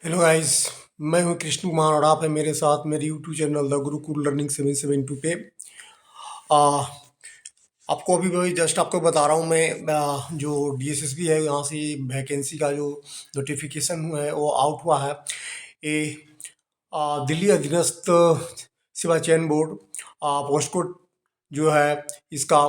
Hello guys. मैं हूं कृष्ण कुमार और आप हैं मेरे साथ मेरे YouTube channel the Gurukul learning 772 पे। आ, आपको अभी वही जस्ट आपको बता रहा हूं मैं। जो डीएसएसबी है यहाँ से वैकेंसी का जो नोटिफिकेशन हुआ है वो आउट हुआ है। ये दिल्ली अधीनस्थ सेवा चयन बोर्ड पोस्ट कोड जो है इसका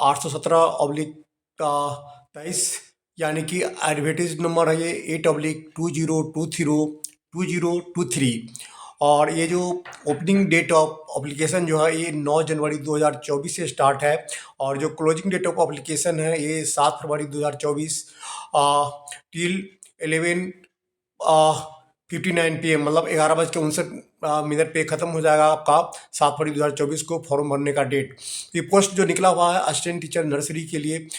817/23, यानी कि एडवर्टाइज नंबर है ये 8/2023। और ये जो ओपनिंग डेट ऑफ एप्लीकेशन जो है ये 9 जनवरी 2024 से स्टार्ट है। और जो क्लोजिंग डेट ऑफ एप्लीकेशन है ये 7 फरवरी 2024 टिल 11:59 PM, मतलब 11:59 पे ख़त्म हो जाएगा आपका 7 फरवरी 2024 को फॉर्म भरने का डेट। ये पोस्ट जो निकला हुआ है असिस्टेंट टीचर नर्सरी के लिए,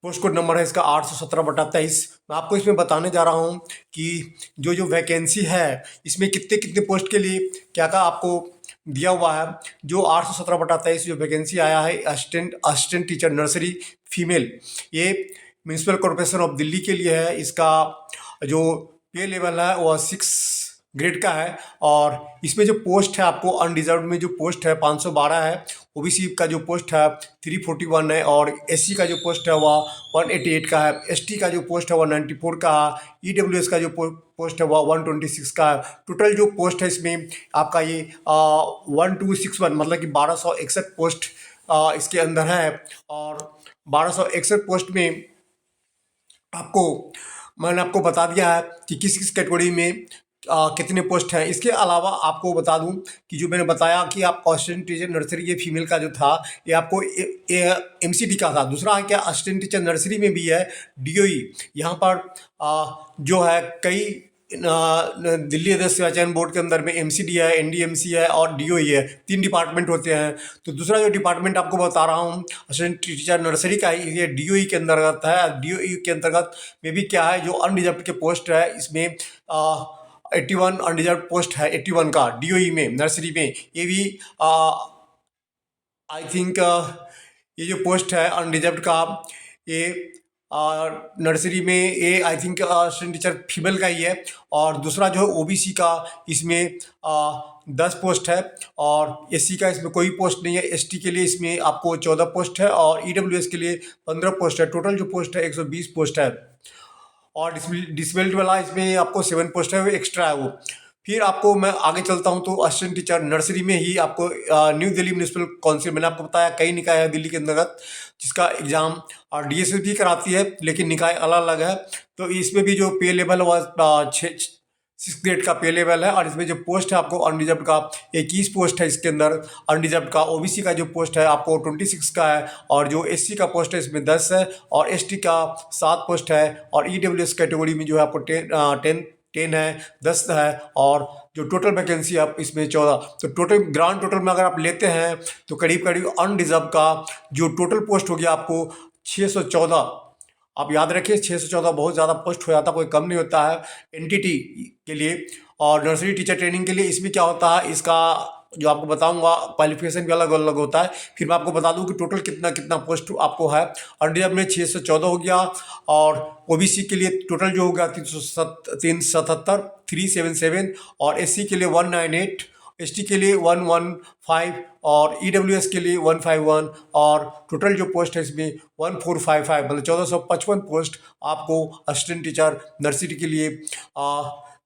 पोस्ट कोड नंबर है इसका 817/23। मैं आपको इसमें बताने जा रहा हूँ कि जो जो वैकेंसी है इसमें कितने कितने पोस्ट के लिए क्या क्या आपको दिया हुआ है। जो 817/23 जो वैकेंसी आया है assistant assistant teacher nursery female, ये म्यूनसिपल कॉरपोरेशन ऑफ दिल्ली के लिए है। इसका जो पे लेवल है वह 6 ग्रेड का है। और इसमें जो पोस्ट है आपको अनरिजर्व में जो पोस्ट है 512 है। ओबीसी का जो पोस्ट है 341 है। और एससी का जो पोस्ट है वह 188 का है। एसटी का जो पोस्ट है वह 94 का है। ईडब्ल्यूएस का जो पोस्ट है वह 126 का है। टोटल जो पोस्ट है इसमें आपका ये 1261, मतलब कि 1261 पोस्ट इसके अंदर है। और 1261 पोस्ट में आपको मैंने आपको बता दिया है कि किस किस कैटेगरी में कितने पोस्ट हैं। इसके अलावा आपको बता दूं कि जो मैंने बताया कि आप असिस्टेंट टीचर नर्सरी ये फीमेल का जो था ये आपको एमसीडी का था। दूसरा है क्या असिस्टेंट टीचर नर्सरी में भी है डीओई। यहाँ पर जो है कई दिल्ली अधीनस्थ सेवा चयन बोर्ड के अंदर में एमसीडी है, एनडीएमसी है और डीओई है। 3 डिपार्टमेंट होते हैं। तो दूसरा जो डिपार्टमेंट आपको बता रहा हूँ असिस्टेंट टीचर नर्सरी का ही, ये डीओई के अंतर्गत है। डीओई के अंतर्गत में भी क्या है जो अनरिजर्व के पोस्ट है इसमें 81 अनरिजर्व पोस्ट है। 81 का डीओई में नर्सरी में ये भी आई थिंक ये जो पोस्ट है अनरिजर्व का ये नर्सरी में ये I think assistant teacher female का ही है। और दूसरा जो है ओबीसी का इसमें 10 पोस्ट है। और एससी का इसमें कोई पोस्ट नहीं है। एसटी के लिए इसमें आपको 14 पोस्ट है। और ईडब्ल्यूएस के लिए 15 पोस्ट है। टोटल जो पोस्ट है 120 पोस्ट है। और डिसबिलिटी वाला इसमें आपको 7 पोस्ट है, वो एक्स्ट्रा है वो। फिर आपको मैं आगे चलता हूँ तो असिस्टेंट टीचर नर्सरी में ही आपको न्यू दिल्ली म्यूनिसिपल काउंसिल, मैंने आपको बताया कई निकाय है दिल्ली के अंतर्गत जिसका एग्जाम और डीएसएस भी कराती है, लेकिन निकाय अलग अलग है। तो इसमें भी जो पे लेवल वह 6 ग्रेड का पे लेवल है। और इसमें जो पोस्ट है आपको अनरिजर्व का 21 पोस्ट है इसके अंदर। अनरिजर्व का ओबीसी का जो पोस्ट है आपको 26 का है। और जो एससी का पोस्ट है इसमें 10 है। और एसटी का 7 पोस्ट है। और ईडब्ल्यूएस कैटेगरी में जो है आपको 10 है, 10 है। और जो टोटल वैकेंसी है आप इसमें 14। तो टोटल ग्रांड टोटल में अगर आप लेते हैं तो करीब करीब अनरिजर्व का जो टोटल पोस्ट हो गया आपको 614। आप याद रखिए 614 बहुत ज़्यादा पोस्ट हो जाता है, कोई कम नहीं होता है एनटीटी के लिए। और नर्सरी टीचर ट्रेनिंग के लिए इसमें क्या होता है, इसका जो आपको बताऊंगा क्वालिफिकेशन भी अलग अलग होता है। फिर मैं आपको बता दूं कि टोटल कितना कितना पोस्ट आपको है। अनरिजर्व में 614 हो गया। और ओबीसी के लिए टोटल जो हो गया 377 377। और एससी के लिए 198, एसटी के लिए 115। और ईडब्ल्यूएस के लिए 151। और टोटल जो पोस्ट है इसमें 1455, मतलब 1455 पोस्ट आपको असिस्टेंट टीचर नर्सरी के लिए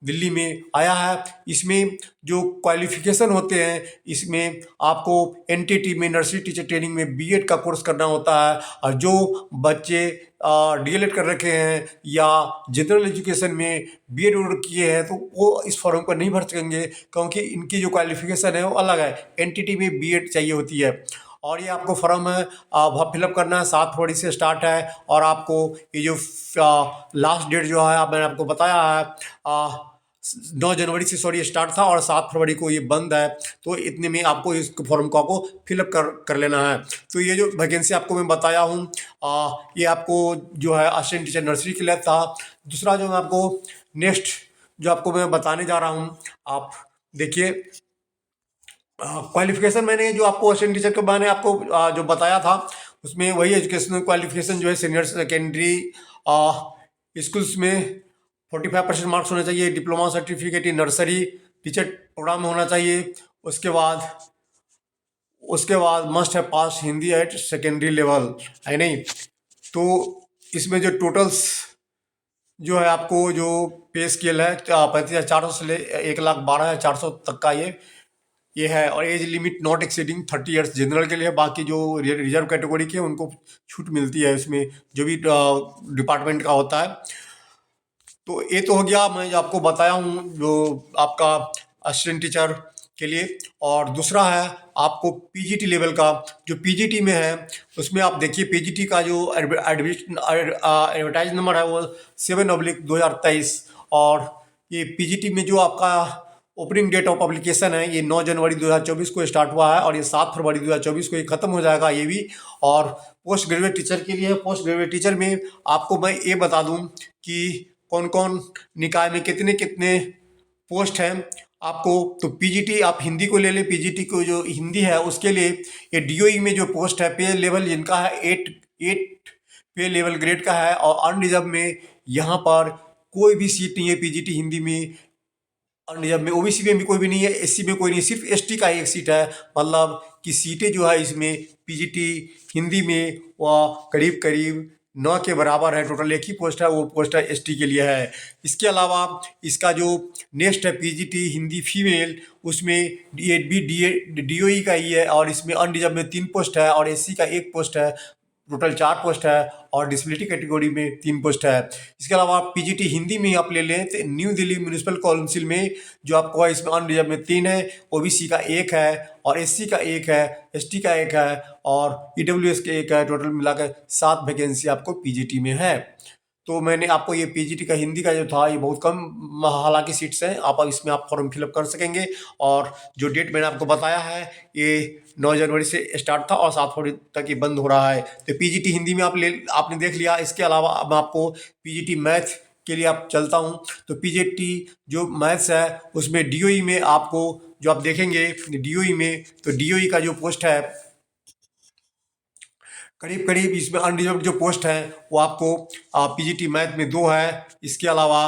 दिल्ली में आया है। इसमें जो क्वालिफिकेशन होते हैं इसमें आपको एनटीटी में नर्सरी टीचर ट्रेनिंग में बीएड का कोर्स करना होता है। और जो बच्चे डीएलएड कर रखे हैं या जनरल एजुकेशन में बीएड किए हैं तो वो इस फॉर्म पर नहीं भर सकेंगे, क्योंकि इनकी जो क्वालिफिकेशन है वो अलग है। एनटीटी में बीएड चाहिए होती है। और ये आपको फॉर्म है फिलअप करना है। 7 फरवरी से स्टार्ट है। और आपको ये जो लास्ट डेट जो है मैंने आपको बताया है 9 जनवरी से सॉरी स्टार्ट था और 7 फरवरी को ये बंद है। तो इतने में आपको इस फॉर्म को आपको फिलअप कर लेना है। तो ये जो वैकेंसी आपको मैं बताया हूँ ये आपको जो है असिस्टेंट टीचर नर्सरी के लिए था। दूसरा जो मैं आपको नेक्स्ट जो आपको मैं बताने जा रहा हूँ, आप देखिए क्वालिफिकेशन मैंने जो आपको असिस्टेंट टीचर के मैंने आपको जो बताया था उसमें वही एजुकेशनल क्वालिफिकेशन जो है सीनियर सेकेंडरी स्कूल्स में 45% मार्क्स होने चाहिए। Diploma certificate in nursery teacher program में होना चाहिए। उसके बाद मस्ट है pass Hindi at secondary level, है नहीं। तो इसमें जो टोटल्स जो है आपको जो पे स्केल है 35,400 से ले 1,12,400 तक का ये है। और age limit not exceeding 30 years general के लिए है। बाकी जो रिजर्व कैटेगरी के हैं उनको छूट मिलती है इसमें, जो भी डिपार्टमेंट का होता है। तो ये तो हो गया, मैं जो आपको बताया हूँ जो आपका असिस्टेंट टीचर के लिए। और दूसरा है आपको पीजीटी लेवल का। जो पीजीटी में है उसमें आप देखिए पीजीटी का जो एडवर्टाइज नंबर है वो 7/2023। और ये पीजीटी में जो आपका ओपनिंग डेट ऑफ पब्लिकेशन है ये 9 जनवरी 2024 को स्टार्ट हुआ है और ये 7 फरवरी 2024 को ये खत्म हो जाएगा ये भी। और पोस्ट ग्रेजुएट टीचर के लिए, पोस्ट ग्रेजुएट टीचर में आपको मैं ये बता दूं कि कौन कौन निकाय में कितने कितने पोस्ट हैं आपको। तो पीजीटी आप हिंदी को ले लें, पीजीटी को जो हिंदी है उसके लिए ये डीओई में जो पोस्ट है पे लेवल जिनका है 8 पे लेवल ग्रेड का है। और अनरिजर्व में यहाँ पर कोई भी सीट नहीं है पीजीटी हिंदी में। अनरिजर्व में ओबीसी में भी कोई भी नहीं है, एससी में कोई नहीं, सिर्फ एसटी का एक सीट है। मतलब कि सीटें जो है इसमें पीजीटी हिंदी में वह करीब करीब 9 के बराबर है। टोटल एक ही पोस्ट है, वो पोस्ट है एसटी के लिए है। इसके अलावा इसका जो नेक्स्ट है पीजीटी हिंदी फीमेल, उसमें डीओई का ही है। और इसमें अनरिजर्व में 3 पोस्ट है और एससी का 1 पोस्ट है। टोटल 4 पोस्ट है और डिसेबिलिटी कैटेगरी में 3 पोस्ट है। इसके अलावा पीजीटी हिंदी में आप ले लें तो न्यू दिल्ली म्यूनिसिपल काउंसिल में जो आपको है इसमें अनरिजर्व में 3 है, ओबीसी का 1 है और एससी का 1 है, एसटी का 1 है और ईडब्ल्यूएस का 1 है। टोटल मिलाकर 7 वैकेंसी आपको पीजीटी में है। तो मैंने आपको ये पीजीटी का हिंदी का जो था ये बहुत कम हालांकि सीट्स हैं, आप इसमें आप फॉर्म फिलअप कर सकेंगे। और जो डेट मैंने आपको बताया है ये 9 जनवरी से स्टार्ट था और 7 फरवरी तक ये बंद हो रहा है। तो पीजीटी हिंदी में आपने देख लिया। इसके अलावा अब आपको पीजीटी मैथ के लिए आप चलता हूँ। तो पीजीटी जो मैथ्स है उसमें डीओई में आपको जो आप देखेंगे डीओई में, तो डीओई का जो पोस्ट है करीब करीब इसमें अनरिजर्व जो पोस्ट है वो आपको पीजीटी मैथ में 2 है। इसके अलावा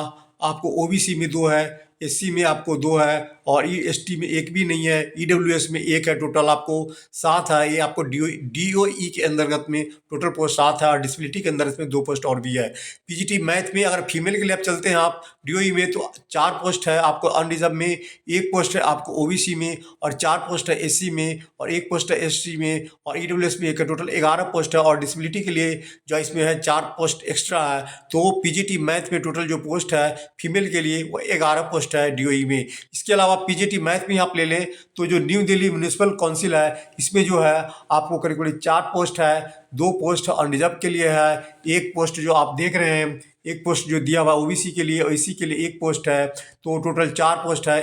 आपको ओबीसी में 2 है, एससी में आपको 2 है और एसटी में 1 भी नहीं है, ईडब्ल्यूएस में 1 है। टोटल आपको 7 है। ये आपको डीओई के अंतर्गत में टोटल पोस्ट 7 है और डिसेबिलिटी के अंदर इसमें 2 पोस्ट और भी है। पीजीटी मैथ में अगर फीमेल के लिए आप चलते हैं आप डीओई में तो 4 पोस्ट है आपको अनरिजर्व में, 1 पोस्ट है आपको ओबीसी में और 4 पोस्ट है एससी में और 1 पोस्ट है एसटी में और ईडब्ल्यूएस में 1 है। टोटल 11 पोस्ट है और डिसेबिलिटी के लिए जो इसमें है 4 पोस्ट एक्स्ट्रा है। तो पीजीटी मैथ में टोटल जो पोस्ट है फीमेल के लिए वो 11 पोस्ट है डीओई में। इसके अलावा पीजीटी मैथ में आप ले लें तो जो न्यू दिल्ली म्यूनिसिपल काउंसिल है इसमें जो है आपको करीब करीब 4 पोस्ट है, 2 पोस्ट अनरिजर्व के लिए है, 1 पोस्ट जो आप देख रहे हैं, 1 पोस्ट जो दिया हुआ ओबीसी के लिए, ओसी के लिए 1 पोस्ट है। तो टोटल 4 पोस्ट है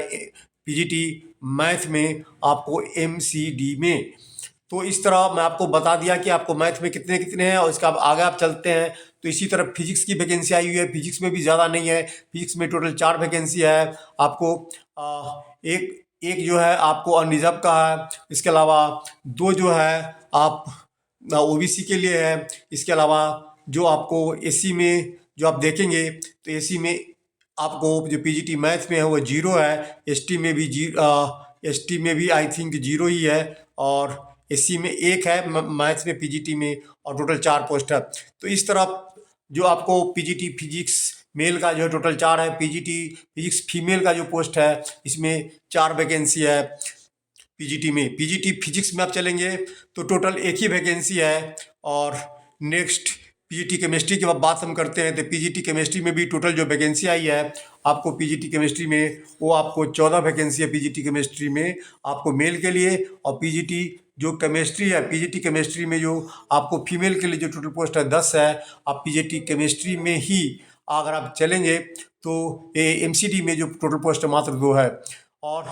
पीजीटी मैथ में आपको एमसीडी में। तो इस तरह मैं आपको बता दिया कि आपको मैथ में कितने कितने हैं। और इसका आगे आप चलते हैं तो इसी तरह फिजिक्स की वैकेंसी आई हुई है। फिजिक्स में भी ज़्यादा नहीं है, फिजिक्स में टोटल 4 वैकेंसी है आपको। एक एक जो है आपको अनरिजर्व का है, इसके अलावा 2 जो है आप ओबीसी के लिए है। इसके अलावा जो आपको एससी में जो आप देखेंगे तो एससी में आपको जो पीजीटी मैथ में है वो 0 है, एसटी में भी आई थिंक 0 ही है और एससी में 1 है मैथ्स में पीजीटी में और टोटल 4 पोस्ट है। तो इस तरह जो आपको पीजीटी फिजिक्स मेल का जो है टोटल 4 है, पीजीटी फिजिक्स फीमेल का जो पोस्ट है इसमें 4 वैकेंसी है पीजीटी में। पीजीटी फिजिक्स में आप चलेंगे तो टोटल 1 ही वैकेंसी है। और नेक्स्ट पीजीटी केमिस्ट्री की बात हम करते हैं तो पीजीटी केमिस्ट्री में भी टोटल जो वैकेंसी आई है आपको पीजीटी केमिस्ट्री में वो आपको 14 वैकेंसी है पीजीटी केमिस्ट्री में आपको मेल के लिए। और पीजीटी जो केमिस्ट्री है पीजीटी केमिस्ट्री में जो आपको फीमेल के लिए जो टोटल पोस्ट है 10 है। आप पीजीटी केमिस्ट्री में ही अगर आप चलेंगे तो ये एमसीडी में जो टोटल पोस्ट है मात्र 2 है। और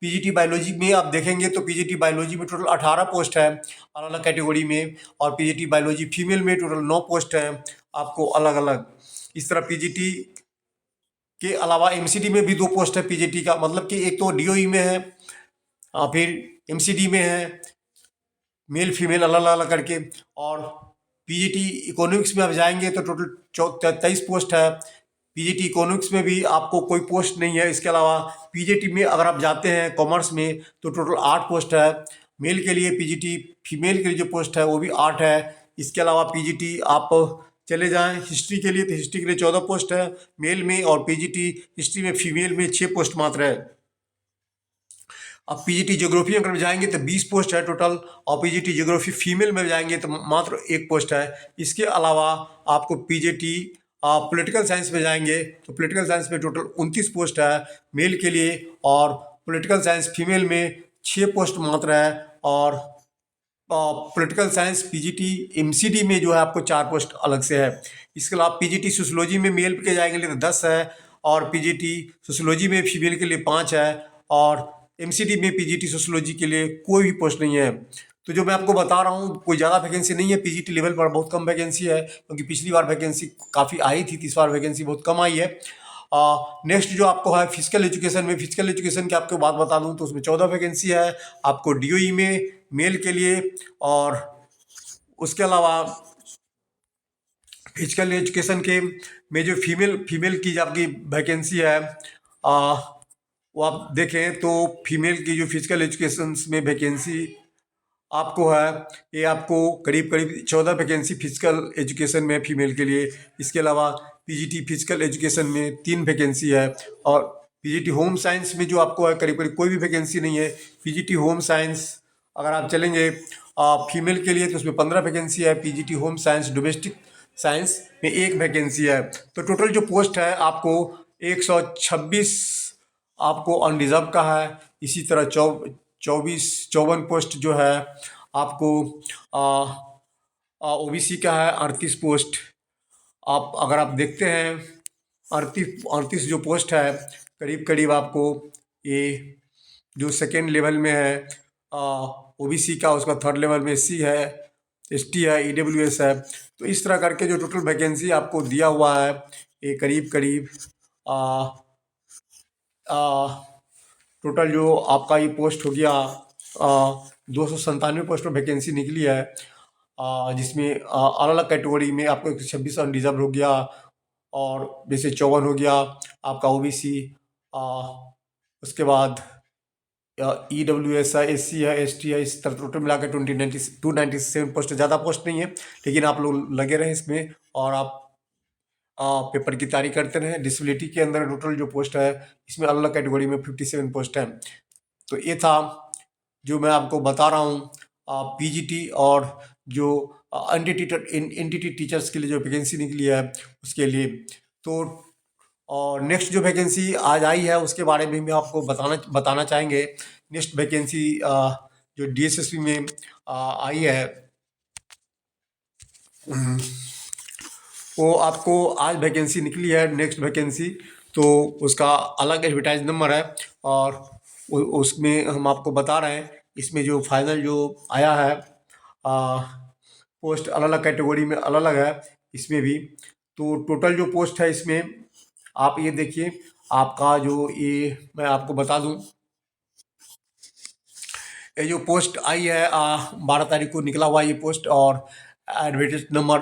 पीजीटी बायोलॉजी में आप देखेंगे तो पीजीटी बायोलॉजी में टोटल 18 पोस्ट है अलग अलग कैटेगरी में। और पीजीटी बायोलॉजी फीमेल में टोटल 9 पोस्ट है आपको अलग अलग। इस तरह पीजीटी के अलावा एमसीडी में भी 2 पोस्ट है पीजीटी का, मतलब कि एक तो डीओई में है फिर एमसीडी में है, मेल फीमेल अलग अलग करके। और पीजीटी इकोनॉमिक्स में आप जाएंगे तो टोटल 23 पोस्ट है। पीजीटी इकोनॉमिक्स में भी आपको कोई पोस्ट नहीं है। इसके अलावा पीजीटी में अगर आप जाते हैं कॉमर्स में तो टोटल 8 पोस्ट है मेल के लिए। पीजीटी फीमेल के लिए जो पोस्ट है वो भी 8 है। इसके अलावा पीजीटी आप चले जाएं हिस्ट्री के लिए तो हिस्ट्री के लिए 14 पोस्ट है मेल में, और पीजीटी हिस्ट्री में फीमेल में 6 पोस्ट मात्र है। अब पीजीटी ज्योग्राफी अगर जाएंगे तो 20 पोस्ट है टोटल, और पीजीटी ज्योग्राफी फीमेल में जाएंगे तो मात्र 1 पोस्ट है। इसके अलावा आपको पीजीटी पॉलिटिकल साइंस में जाएंगे तो पॉलिटिकल साइंस में टोटल 29 पोस्ट है मेल के लिए, और पॉलिटिकल साइंस फीमेल में 6 पोस्ट मात्र है। और पॉलिटिकल साइंस पीजीटी एमसीडी में जो है आपको 4 पोस्ट अलग से है। इसके अलावा पीजीटी सोशियोलॉजी में मेल के जाएंगे तो 10 है, और पीजीटी सोशियोलॉजी में फीमेल के लिए 5 है, और एमसीडी में पीजीटी सोशियोलॉजी के लिए कोई भी पोस्ट नहीं है। तो जो मैं आपको बता रहा हूँ कोई ज़्यादा वैकेंसी नहीं है पीजीटी लेवल पर, बहुत कम वैकेंसी है, क्योंकि पिछली बार वैकेंसी काफ़ी आई थी, इस बार वैकेंसी बहुत कम आई है। नेक्स्ट जो आपको है फिजिकल एजुकेशन में, फिजिकल एजुकेशन की आपको बात बता दूं तो उसमें 14 वैकेंसी है आपको डीओई में मेल के लिए। और उसके अलावा फिजिकल एजुकेशन के में जो फीमेल की जो आपकी वैकेंसी है वो आप देखें तो फीमेल की जो फिजिकल एजुकेशन में वैकेंसी आपको है, ये आपको करीब करीब 14 वैकेंसी फिजिकल एजुकेशन में फीमेल के लिए। इसके अलावा पीजीटी फिजिकल एजुकेशन में 3 वैकेंसी है, और पीजीटी होम साइंस में जो आपको है करीब करीब कोई भी वैकेंसी नहीं है। पीजीटी होम साइंस अगर आप चलेंगे फीमेल के लिए तो उसमें 15 वैकेंसी है। PGT home science domestic science में 1 वैकेंसी है। तो टोटल जो पोस्ट है आपको 126 आपको अनरिजर्व का है। इसी तरह 54 पोस्ट जो है आपको ओबीसी का है। 38 पोस्ट आप अगर आप देखते हैं 38 जो पोस्ट है करीब करीब आपको ये जो सेकेंड लेवल में है ओबीसी का, उसका थर्ड लेवल में एससी है, एसटी है, ईडब्ल्यूएस है। तो इस तरह करके जो टोटल वैकेंसी आपको दिया हुआ है ये करीब करीब टोटल जो आपका ये पोस्ट हो गया 297 पोस्ट पर वैकेंसी निकली है, जिसमें अलग अलग कैटेगरी में आपको 126 अनरिजर्व हो गया, और जैसे 54 हो गया आपका ओबीसी, उसके बाद ईडब्ल्यूएस है, एससी है, एसटी है। इस तरह टोटल मिलाकर 297 पोस्ट, ज़्यादा पोस्ट नहीं है, लेकिन आप लोग लगे रहें इसमें और आप पेपर की तैयारी करते रहें। डिसेबिलिटी के अंदर टोटल जो पोस्ट है इसमें अलग अलग कैटेगरी में 57 पोस्ट है। तो ये था जो मैं आपको बता रहा हूँ पीजीटी और जो एनटीटी टीचर्स के लिए जो वैकेंसी निकली है उसके लिए। तो और नेक्स्ट जो वैकेंसी आज आई है उसके बारे में भी आपको बताना चाहेंगे। नेक्स्ट वैकेंसी जो डीएसएसपी में आई है वो आपको आज वैकेंसी निकली है। नेक्स्ट वैकेंसी तो उसका अलग एडवर्टाइज नंबर है, और उसमें हम आपको बता रहे हैं इसमें जो फाइनल जो आया है पोस्ट अलग अलग कैटेगरी में अलग अलग है इसमें भी। तो टोटल जो पोस्ट है इसमें आप ये देखिए, आपका जो ये मैं आपको बता दूं, ये जो पोस्ट आई है 12 तारीख को निकला हुआ ये पोस्ट, और एडवर्टाइज नंबर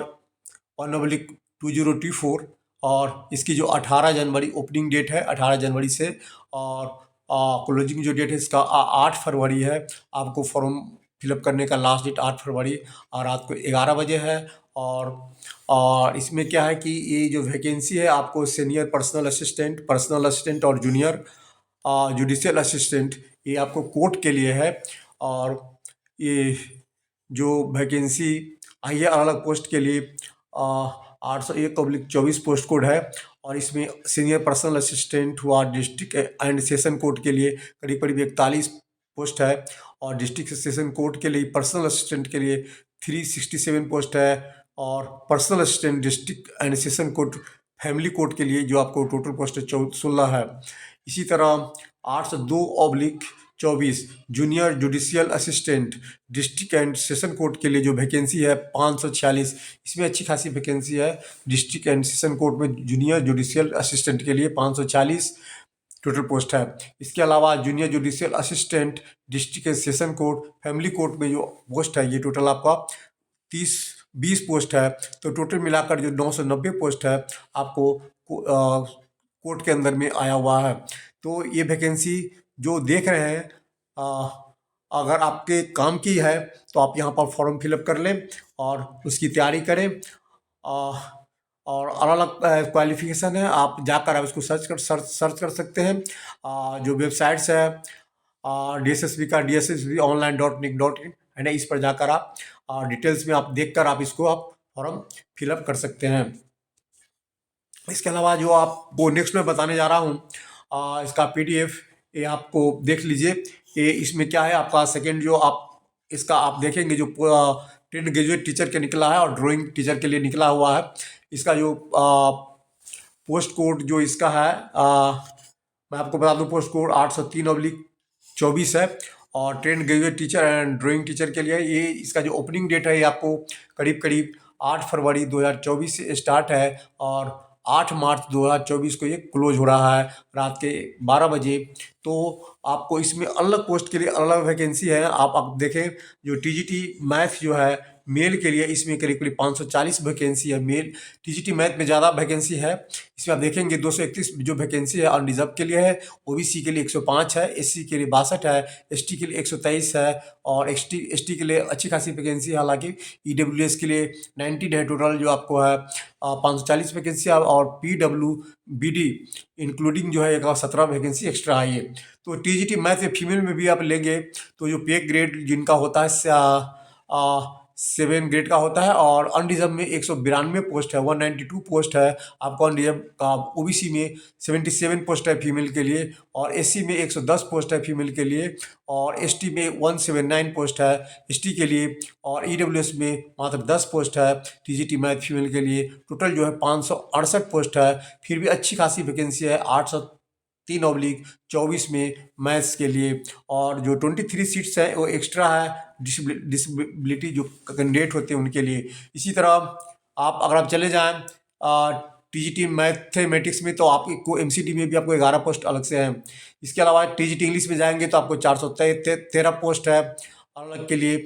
1/2024, और इसकी जो 18 जनवरी ओपनिंग डेट है 18 जनवरी से, और क्लोजिंग जो डेट है इसका 8 फरवरी है। आपको फॉर्म फिलअप करने का लास्ट डेट 8 फरवरी और रात को 11 बजे है। और इसमें क्या है कि ये जो वैकेंसी है आपको सीनियर पर्सनल असिस्टेंट और जूनियर जुडिशियल असिस्टेंट ये आपको कोर्ट के लिए है। और ये जो वैकेंसी आई है अलग अलग पोस्ट के लिए 801/24 पोस्ट कोड है, और इसमें सीनियर पर्सनल असिस्टेंट हुआ डिस्ट्रिक्ट एंड सेशन कोर्ट के लिए करीब करीब 41 पोस्ट है, और डिस्ट्रिक्ट सेशन कोर्ट के लिए पर्सनल असिस्टेंट के लिए 367 पोस्ट है, और personal assistant district and session court family court के लिए जो आपको टोटल पोस्ट 16 है। इसी तरह 802/24 junior judicial assistant district and session court के लिए जो वैकेंसी है 546, इसमें अच्छी खासी वैकेंसी है। डिस्ट्रिक्ट एंड सेशन कोर्ट में जूनियर जुडिशियल असिस्टेंट के लिए 540 टोटल पोस्ट है। इसके अलावा junior judicial assistant district and session court family court में जो पोस्ट है ये टोटल आपका 20 पोस्ट है। तो टोटल मिलाकर जो 990 पोस्ट है आपको कोर्ट के अंदर में आया हुआ है। तो ये वैकेंसी जो देख रहे हैं, अगर आपके काम की है तो आप यहाँ पर फॉर्म फिलअप कर लें और उसकी तैयारी करें। अ, और अलग-अलग क्वालिफ़िकेशन है, आप जाकर आप इसको सर्च कर सकते हैं। जो वेबसाइट्स है डीएसएसबी का DSSB online.nic.in है ना, इस पर जाकर आप डिटेल्स में आप देखकर आप इसको आप फॉर्म फिलअप कर सकते हैं। इसके अलावा जो आपको नेक्स्ट में बताने जा रहा हूँ, इसका पीडीएफ ये आपको देख लीजिए। ये इसमें क्या है, आपका सेकेंड जो आप इसका आप देखेंगे जो ट्रेंड ग्रेजुएट टीचर के निकला है और ड्राइंग टीचर के लिए निकला हुआ है। इसका जो पोस्ट कोड जो इसका है, मैं आपको बता दूं, पोस्ट कोड 803/24 है। और trained graduate teacher and drawing teacher के लिए ये इसका जो ओपनिंग डेट है ये आपको करीब करीब 8 फरवरी 2024 से स्टार्ट है और 8 मार्च 2024 को ये क्लोज हो रहा है रात के 12 बजे। तो आपको इसमें अलग पोस्ट के लिए अलग वैकेंसी है। आप देखें, जो टीजीटी मैथ जो है मेल के लिए, इसमें करीब करीब 540 वैकेंसी है। मेल टीजीटी मैथ में ज़्यादा वैकेंसी है। इसमें आप देखेंगे 231 जो वैकेंसी है अनरिजर्व के लिए है, ओबीसी के लिए 105 है, एससी के लिए 62 है, एसटी के लिए 123 है और एसटी के लिए अच्छी खासी वैकेंसी है। हालांकि ईडब्ल्यूएस के लिए 19 है टोटल, जो आपको है 540 वैकेंसी और पीडब्ल्यूबीडी इंक्लूडिंग जो है एक 17 वैकेंसी एक्स्ट्रा आई है। तो टीजीटी मैथ में फीमेल में भी आप लेंगे तो जो पे ग्रेड जिनका होता है 7 ग्रेड का होता है और अनरिजर्व में 192 पोस्ट है, 192 पोस्ट है आपको अनरिजर्व का। ओबीसी में 77 पोस्ट है फीमेल के लिए और एससी में 110 पोस्ट है फीमेल के लिए और एसटी में 179 पोस्ट है एसटी के लिए और ईडब्ल्यूएस में मात्र 10 पोस्ट है टीजीटी मैथ फीमेल के लिए। टोटल जो है 568 पोस्ट है। फिर भी अच्छी खासी वैकेंसी है 803/24 में मैथ्स के लिए। और जो 23 सीट्स है वो एक्स्ट्रा है डिसेबिलिटी जो कैंडिडेट होते हैं उनके लिए। इसी तरह आप अगर आप चले जाएं टीजीटी मैथमेटिक्स में तो आपको एमसीडी में भी आपको 11 पोस्ट अलग से हैं। इसके अलावा टीजीटी इंग्लिश में जाएंगे तो आपको 413 पोस्ट है अलग के लिए।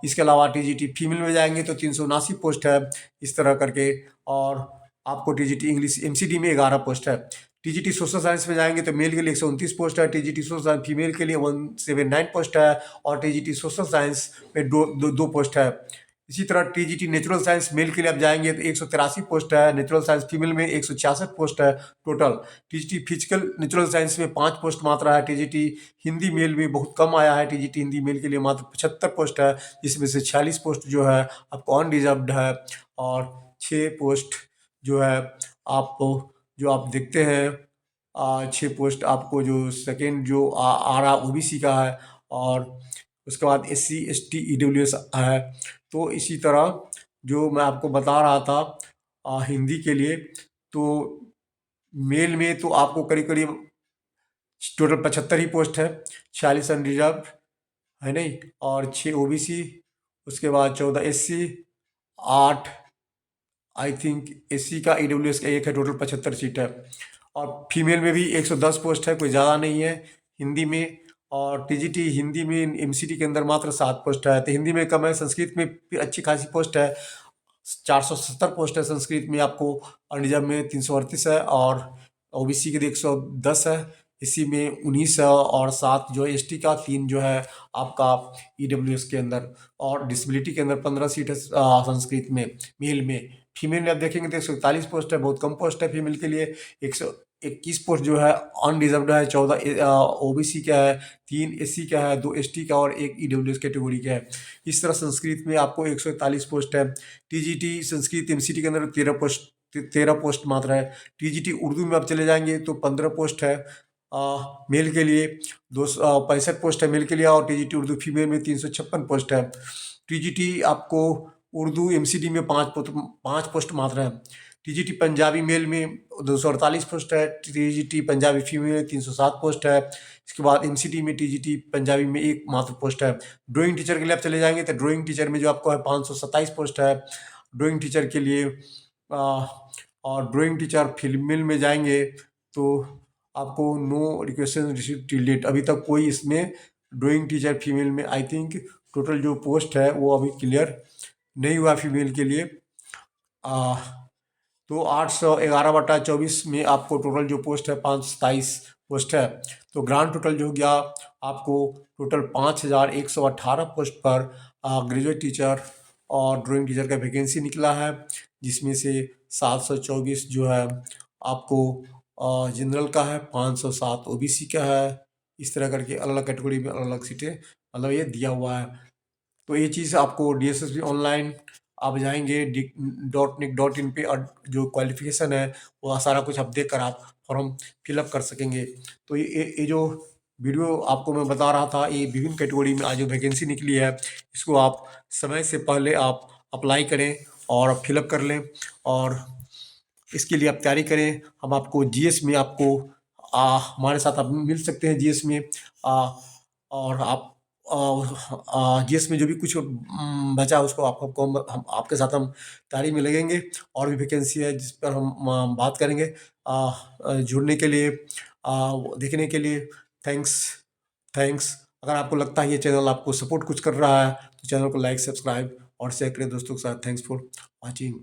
इसके अलावा टीजीटी फीमेल में जाएंगे तो 379 पोस्ट है इस तरह करके। और आपको टीजीटी इंग्लिश एमसीडी में 11 पोस्ट है। टीजीटी सोशल साइंस में जाएंगे तो मेल के लिए 129 पोस्ट है, टीजीटी सोशल साइंस फीमेल के लिए 179 पोस्ट है और टीजीटी सोशल साइंस में दो पोस्ट है। इसी तरह टीजीटी नेचुरल साइंस मेल के लिए आप जाएंगे तो 183 पोस्ट है, नेचुरल साइंस फीमेल में 166 पोस्ट है total. TGT physical natural science में 5 पोस्ट मात्र है। टीजीटी हिंदी मेल में बहुत कम आया है, टीजीटी हिंदी मेल के लिए मात्र 75 पोस्ट है, जिसमें से 46 पोस्ट जो है आपको अनरिजर्व्ड है और 6 पोस्ट जो है आपको जो आप देखते हैं 6 पोस्ट आपको जो सेकेंड जो आ रहा ओबीसी का है और उसके बाद एससी एसटी ईडब्ल्यूएस है। तो इसी तरह जो मैं आपको बता रहा था हिंदी के लिए, तो मेल में तो आपको करीब करीब टोटल 75 ही पोस्ट है, 46 अनरिजर्व है नहीं और 6 ओबीसी, उसके बाद 14 एससी, 8 आई थिंक एससी का ईडब्ल्यूएस का 1 है, टोटल 75 सीट है। और फीमेल में भी 110 पोस्ट है, कोई ज़्यादा नहीं है हिंदी में। और टीजीटी हिंदी में एमसीटी के अंदर मात्र 7 पोस्ट है, तो हिंदी में कम है। संस्कृत में भी अच्छी खासी पोस्ट है, 470 पोस्ट है संस्कृत में आपको। अनरिजर्व में 338 है और ओबीसी के लिए 110 है, इसी में 19 है और 7 जो है एसटी का, 3 जो है आपका ईडब्ल्यूएस के अंदर और डिसेबिलिटी के अंदर 15 सीट है संस्कृत में मेल में। फीमेल में आप देखेंगे तो 141 पोस्ट है, बहुत कम पोस्ट है फीमेल के लिए। 121 पोस्ट जो है अनरिजर्व्ड है, 14 ओबीसी का है, 3 एससी का है, 2 एसटी का और 1 ईडब्ल्यूएस कैटेगरी का है। इस तरह संस्कृत में आपको 141 पोस्ट है। टीजीटी संस्कृत एमसीटी के अंदर 13 पोस्ट मात्र है। टीजीटी उर्दू में आप चले जाएंगे तो 15 पोस्ट है मेल के लिए, 265 पोस्ट है मेल के लिए और टीजीटी उर्दू फीमेल में 356 पोस्ट है। टीजीटी आपको उर्दू एमसीडी में 5 पोस्ट मात्र है। टीजीटी पंजाबी मेल में 248 पोस्ट है, टीजीटी पंजाबी फीमेल में 307 पोस्ट है। इसके बाद एमसीडी में टीजीटी पंजाबी में 1 मात्र पोस्ट है। ड्राइंग टीचर के लिए आप चले जाएंगे तो ड्राइंग टीचर में जो आपको है 527 पोस्ट है ड्राइंग टीचर के लिए। और ड्राइंग टीचर फीमेल में जाएंगे तो आपको no request receive till date, अभी तक कोई इसमें ड्राइंग टीचर फीमेल में आई थिंक टोटल जो पोस्ट है वो अभी क्लियर नहीं हुआ फीमेल के लिए। तो 811/24 में आपको टोटल जो पोस्ट है 527 पोस्ट है। तो ग्रांड टोटल जो हो गया आपको टोटल 5118 पोस्ट पर ग्रेजुएट टीचर और ड्राइंग टीचर का वैकेंसी निकला है, जिसमें से 724 जो है आपको जनरल का है, 507 ओबीसी का है। इस तरह करके अलग अलग कैटेगरी में अलग अलग सीटें मतलब ये दिया हुआ है। तो ये चीज़ आपको DSSB ऑनलाइन आप जाएंगे .nic.in पे और जो क्वालिफिकेशन है वो सारा कुछ आप देख कर आप फॉर्म फिलअप कर सकेंगे। तो ये जो वीडियो आपको मैं बता रहा था, ये विभिन्न कैटेगरी में आज जो वैकेंसी निकली है, इसको आप समय से पहले आप अप्लाई करें और फिलअप कर लें, और इसके लिए आप तैयारी करें। हम आपको जीएस में आपको हमारे साथ आप मिल सकते हैं जीएस में, और आप जीएस में जो भी कुछ बचा है उसको आपको हम आपके साथ हम तैयारी में लगेंगे। और भी वैकेंसी है जिस पर हम बात करेंगे। जुड़ने के लिए देखने के लिए थैंक्स थैंक्स। अगर आपको लगता है ये चैनल आपको सपोर्ट कुछ कर रहा है तो चैनल को लाइक सब्सक्राइब और शेयर करें दोस्तों के साथ। Thanks for watching.